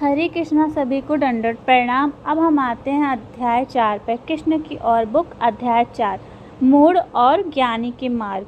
हरे कृष्णा सभी को दंडवत प्रणाम। अब हम आते हैं अध्याय 4 पर। कृष्ण की और बुक अध्याय 4 मूढ़ और ज्ञानी के मार्ग।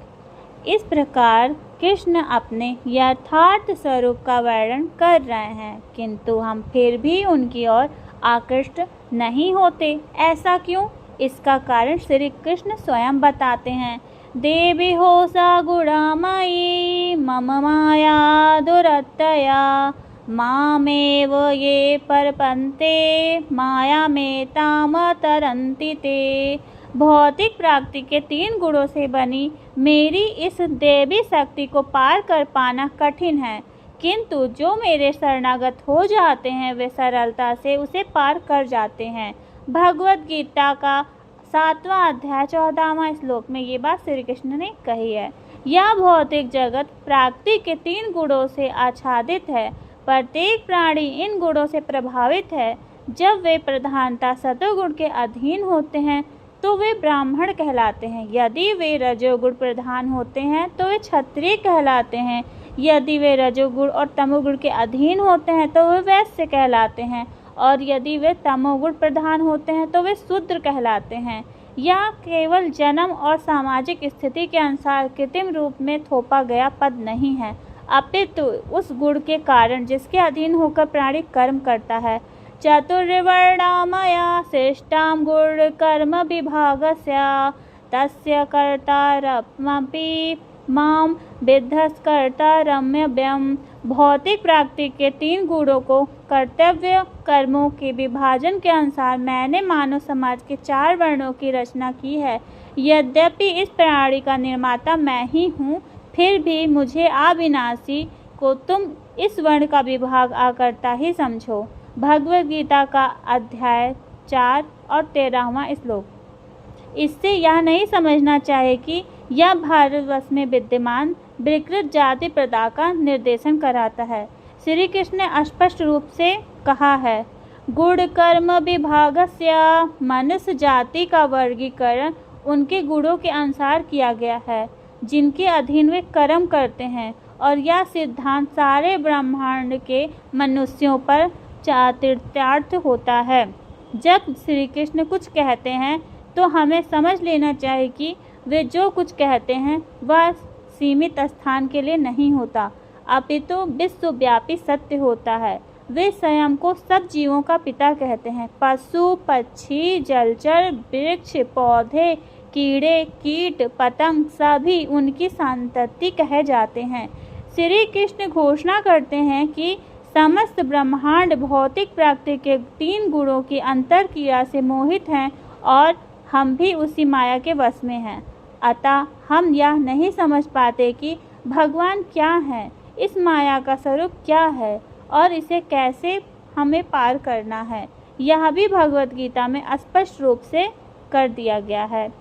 इस प्रकार कृष्ण अपने यथार्थ स्वरूप का वर्णन कर रहे हैं, किंतु हम फिर भी उनकी ओर आकृष्ट नहीं होते। ऐसा क्यों? इसका कारण श्री कृष्ण स्वयं बताते हैं। देवी हो सा गुणामयी मम माया दुरत्यया मामेव ये परपन्ते माया में ताम तरन्ति ते। भौतिक प्राप्ति के 3 गुणों से बनी मेरी इस देवी शक्ति को पार कर पाना कठिन है, किंतु जो मेरे शरणागत हो जाते हैं वे सरलता से उसे पार कर जाते हैं। भगवद गीता का 7वां अध्याय 14वां श्लोक में ये बात श्री कृष्ण ने कही है। यह भौतिक जगत प्राकृति के 3 गुणों से आच्छादित है। प्रत्येक प्राणी इन गुणों से प्रभावित है। जब वे प्रधानता सतोगुण के अधीन होते हैं तो वे ब्राह्मण कहलाते हैं। यदि वे रजोगुण प्रधान होते हैं तो वे क्षत्रिय कहलाते हैं। यदि वे रजोगुण और तमोगुण के अधीन होते हैं तो वे वैश्य कहलाते हैं, और यदि वे तमोगुण प्रधान होते हैं तो वे शूद्र कहलाते हैं। यह केवल जन्म और सामाजिक स्थिति के अनुसार कृत्रिम रूप में थोपा गया पद नहीं है, अपितु उस गुण के कारण जिसके अधीन होकर प्राणी कर्म करता है। चतुर्वर्णामया श्रेष्ठां गुण कर्म विभागस्य तस्य कर्तारमपि मां विद्धस्कर्तारम्यव्यम्। भौतिक प्राकृति के 3 गुणों को कर्तव्य कर्मों के विभाजन के अनुसार मैंने मानव समाज के 4 वर्णों की रचना की है। यद्यपि इस प्रणाली का निर्माता मैं ही हूँ, फिर भी मुझे अविनाशी को तुम इस वर्ण का विभाग आकर्ता ही समझो। भगवद गीता का अध्याय 4 और 13वां श्लोक। इससे यह नहीं समझना चाहिए कि यह भारतवर्ष में विद्यमान विकृत जाति प्रथा का निर्देशन कराता है। श्री कृष्ण ने स्पष्ट रूप से कहा है, गुण कर्म विभागस्य। मनुष्य जाति का वर्गीकरण उनके गुणों के अनुसार किया गया है जिनके अधीन वे कर्म करते हैं, और यह सिद्धांत सारे ब्रह्मांड के मनुष्यों पर चरितार्थ होता है। जब श्री कृष्ण कुछ कहते हैं तो हमें समझ लेना चाहिए कि वे जो कुछ कहते हैं वह सीमित स्थान के लिए नहीं होता, अपितु विश्वव्यापी सत्य होता है। वे स्वयं को सब जीवों का पिता कहते हैं। पशु पक्षी जलचर वृक्ष पौधे कीड़े कीट पतंग सभी उनकी संतति कहे जाते हैं। श्री कृष्ण घोषणा करते हैं कि समस्त ब्रह्मांड भौतिक प्राकृति के 3 गुणों की अंतर क्रिया से मोहित हैं, और हम भी उसी माया के वश में हैं। अतः हम यह नहीं समझ पाते कि भगवान क्या है, इस माया का स्वरूप क्या है और इसे कैसे हमें पार करना है। यह भी भगवद गीता में स्पष्ट रूप से कर दिया गया है।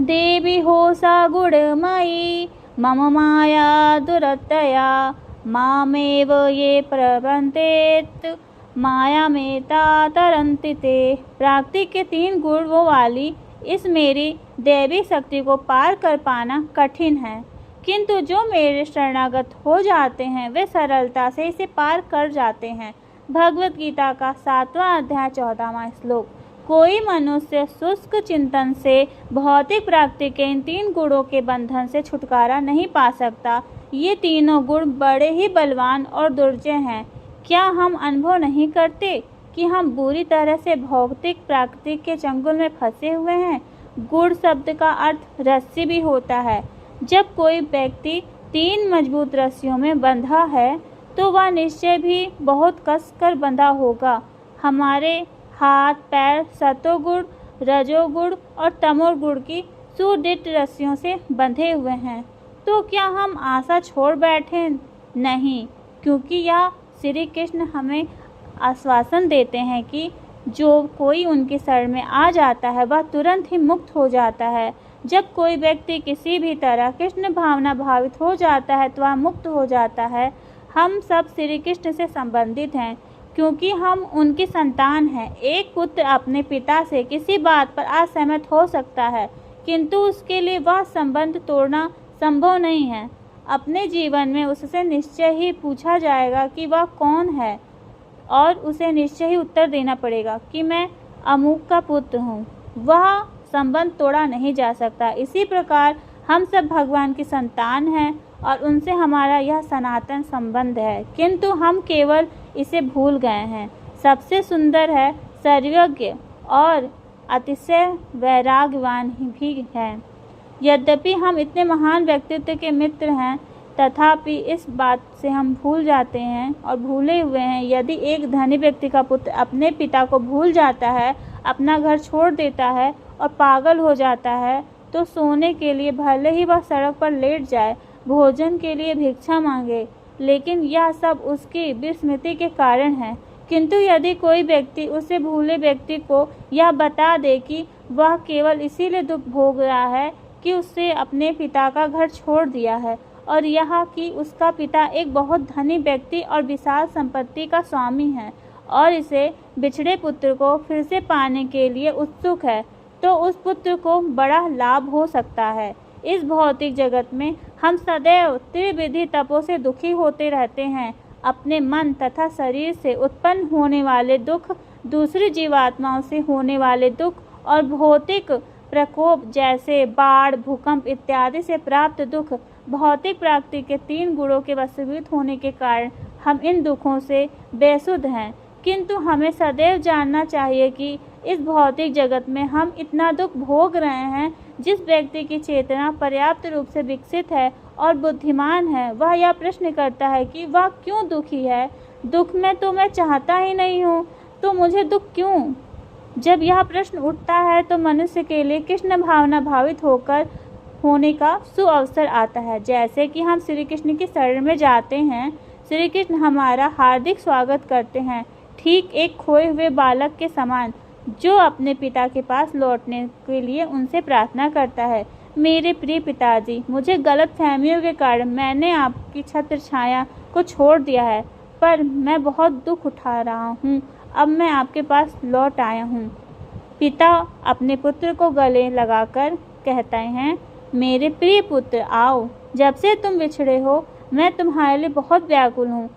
देवी हो सा गुणमयी मम माया दुरत्यया मामेव ये प्रपन्ते माया में तरन्ति ते। प्राकृति के 3 गुण वो वाली इस मेरी देवी शक्ति को पार कर पाना कठिन है, किंतु जो मेरे शरणागत हो जाते हैं वे सरलता से इसे पार कर जाते हैं। भगवद गीता का 7वां अध्याय 14वां श्लोक। कोई मनुष्य शुष्क चिंतन से भौतिक प्राकृति के इन 3 गुणों के बंधन से छुटकारा नहीं पा सकता। ये तीनों गुण बड़े ही बलवान और दुर्जय हैं। क्या हम अनुभव नहीं करते कि हम बुरी तरह से भौतिक प्राकृति के चंगुल में फंसे हुए हैं? गुण शब्द का अर्थ रस्सी भी होता है। जब कोई व्यक्ति 3 मजबूत रस्सियों में बंधा है तो वह निश्चय भी बहुत कसकर बंधा होगा। हमारे हाथ पैर सतोगुण रजोगुण और तमोगुण की सुदृढ़ रस्सियों से बंधे हुए हैं, तो क्या हम आशा छोड़ बैठे? नहीं, क्योंकि यह श्री कृष्ण हमें आश्वासन देते हैं कि जो कोई उनके शरण में आ जाता है वह तुरंत ही मुक्त हो जाता है। जब कोई व्यक्ति किसी भी तरह कृष्ण भावना भावित हो जाता है तो वह मुक्त हो जाता है। हम सब श्री कृष्ण से संबंधित हैं क्योंकि हम उनकी संतान हैं। एक पुत्र अपने पिता से किसी बात पर असहमत हो सकता है, किंतु उसके लिए वह संबंध तोड़ना संभव नहीं है। अपने जीवन में उससे निश्चय ही पूछा जाएगा कि वह कौन है और उसे निश्चय ही उत्तर देना पड़ेगा कि मैं अमुक का पुत्र हूँ। वह संबंध तोड़ा नहीं जा सकता। इसी प्रकार हम सब भगवान की संतान हैं और उनसे हमारा यह सनातन संबंध है, किंतु हम केवल इसे भूल गए हैं। सबसे सुंदर है, सर्वज्ञ और अतिशय वैराग्यवान भी है। यद्यपि हम इतने महान व्यक्तित्व के मित्र हैं, तथापि इस बात से हम भूल जाते हैं और भूले हुए हैं। यदि एक धनी व्यक्ति का पुत्र अपने पिता को भूल जाता है, अपना घर छोड़ देता है और पागल हो जाता है, तो सोने के लिए भले ही वह सड़क पर लेट जाए, भोजन के लिए भिक्षा मांगे, लेकिन यह सब उसकी विस्मृति के कारण है। किंतु यदि कोई व्यक्ति उसे भूले व्यक्ति को यह बता दे कि वह केवल इसीलिए दुख भोग रहा है कि उसने अपने पिता का घर छोड़ दिया है, और यह कि उसका पिता एक बहुत धनी व्यक्ति और विशाल संपत्ति का स्वामी है और इसे बिछड़े पुत्र को फिर से पाने के लिए उत्सुक है, तो उस पुत्र को बड़ा लाभ हो सकता है। इस भौतिक जगत में हम सदैव त्रिविधि तपों से दुखी होते रहते हैं। अपने मन तथा शरीर से उत्पन्न होने वाले दुख, दूसरी जीवात्माओं से होने वाले दुख और भौतिक प्रकोप जैसे बाढ़, भूकंप इत्यादि से प्राप्त दुख, भौतिक प्रकृति के 3 गुणों के वशीभूत होने के कारण हम इन दुखों से बेसुध हैं। किंतु हमें सदैव जानना चाहिए कि इस भौतिक जगत में हम इतना दुख भोग रहे हैं। जिस व्यक्ति की चेतना पर्याप्त रूप से विकसित है और बुद्धिमान है, वह यह प्रश्न करता है कि वह क्यों दुखी है। दुख में तो मैं चाहता ही नहीं हूँ, तो मुझे दुख क्यों? जब यह प्रश्न उठता है तो मनुष्य के लिए कृष्ण भावना भावित होने का सुअवसर आता है। जैसे कि हम श्री कृष्ण की शरण में जाते हैं, श्री कृष्ण हमारा हार्दिक स्वागत करते हैं, ठीक एक खोए हुए बालक के समान जो अपने पिता के पास लौटने के लिए उनसे प्रार्थना करता है। मेरे प्रिय पिताजी, मुझे गलत फहमियों के कारण मैंने आपकी छत्र छाया को छोड़ दिया है, पर मैं बहुत दुख उठा रहा हूँ। अब मैं आपके पास लौट आया हूँ। पिता अपने पुत्र को गले लगाकर कहते हैं, मेरे प्रिय पुत्र आओ, जब से तुम बिछड़े हो मैं तुम्हारे लिए बहुत व्याकुल हूँ।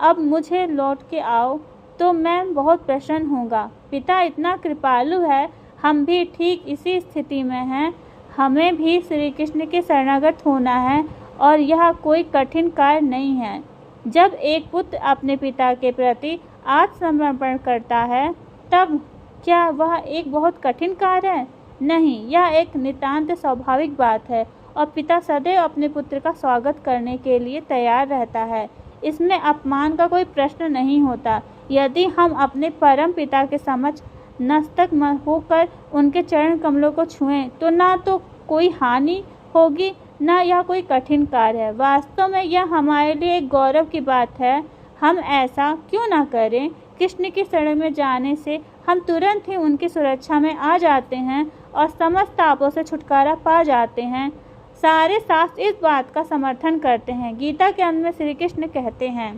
अब मुझे लौट के आओ तो मैं बहुत प्रसन्न होगा। पिता इतना कृपालु है, हम भी ठीक इसी स्थिति में हैं। हमें भी श्री कृष्ण के शरणागत होना है और यह कोई कठिन कार्य नहीं है। जब एक पुत्र अपने पिता के प्रति आत्मसमर्पण करता है, तब क्या वह एक बहुत कठिन कार्य है? नहीं, यह एक नितांत स्वाभाविक बात है और पिता सदैव अपने पुत्र का स्वागत करने के लिए तैयार रहता है। इसमें अपमान का कोई प्रश्न नहीं होता। यदि हम अपने परम पिता के समक्ष नतमस्तक होकर उनके चरण कमलों को छुएं, तो ना तो कोई हानि होगी, ना यह कोई कठिन कार्य है। वास्तव में यह हमारे लिए एक गौरव की बात है। हम ऐसा क्यों ना करें? कृष्ण की शरण में जाने से हम तुरंत ही उनकी सुरक्षा में आ जाते हैं और समस्त तापों से छुटकारा पा जाते हैं। सारे शास्त्र इस बात का समर्थन करते हैं। गीता के अंत में श्री कृष्ण कहते हैं,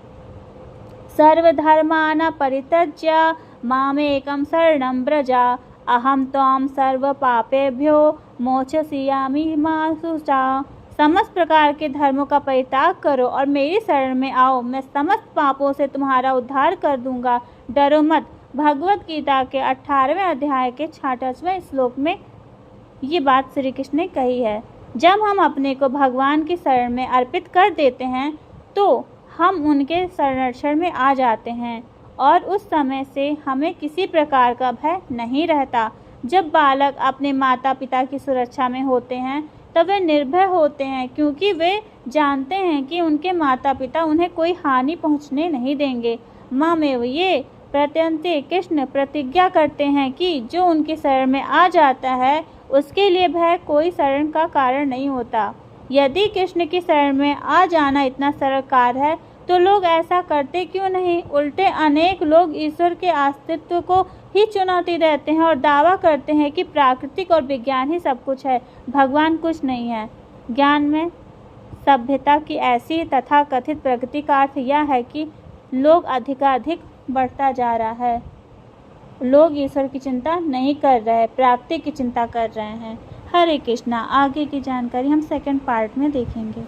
सर्वधर्मान् परित्यज्य मामेकं शरणं व्रज, अहं त्वां सर्व पापेभ्यो मोक्षयिष्यामि मा शुचा। समस्त प्रकार के धर्मों का परित्याग करो और मेरी शरण में आओ, मैं समस्त पापों से तुम्हारा उद्धार कर दूंगा। डरो मत। भगवत गीता के 18वें अध्याय के 66वें श्लोक में ये बात श्री कृष्ण ने कही है। जब हम अपने को भगवान की शरण में अर्पित कर देते हैं, तो हम उनके संरक्षण में आ जाते हैं और उस समय से हमें किसी प्रकार का भय नहीं रहता। जब बालक अपने माता पिता की सुरक्षा में होते हैं, तब वे निर्भय होते हैं, क्योंकि वे जानते हैं कि उनके माता पिता उन्हें कोई हानि पहुंचने नहीं देंगे। मामेव ये प्रत्यंते कृष्ण प्रतिज्ञा करते हैं कि जो उनकी शरण में आ जाता है, उसके लिए भय कोई शरण का कारण नहीं होता। यदि कृष्ण की शरण में आ जाना इतना सरल कार्य है, तो लोग ऐसा करते क्यों नहीं? उल्टे अनेक लोग ईश्वर के अस्तित्व को ही चुनौती देते हैं और दावा करते हैं कि प्राकृतिक और विज्ञान ही सब कुछ है, भगवान कुछ नहीं है। ज्ञान में सभ्यता की ऐसी तथाकथित प्रगति का अर्थ यह है कि लोग अधिकाधिक बढ़ता जा रहा है। लोग ईश्वर की चिंता नहीं कर रहे, प्राकृतिक की चिंता कर रहे हैं। हरे कृष्णा। आगे की जानकारी हम सेकंड पार्ट में देखेंगे।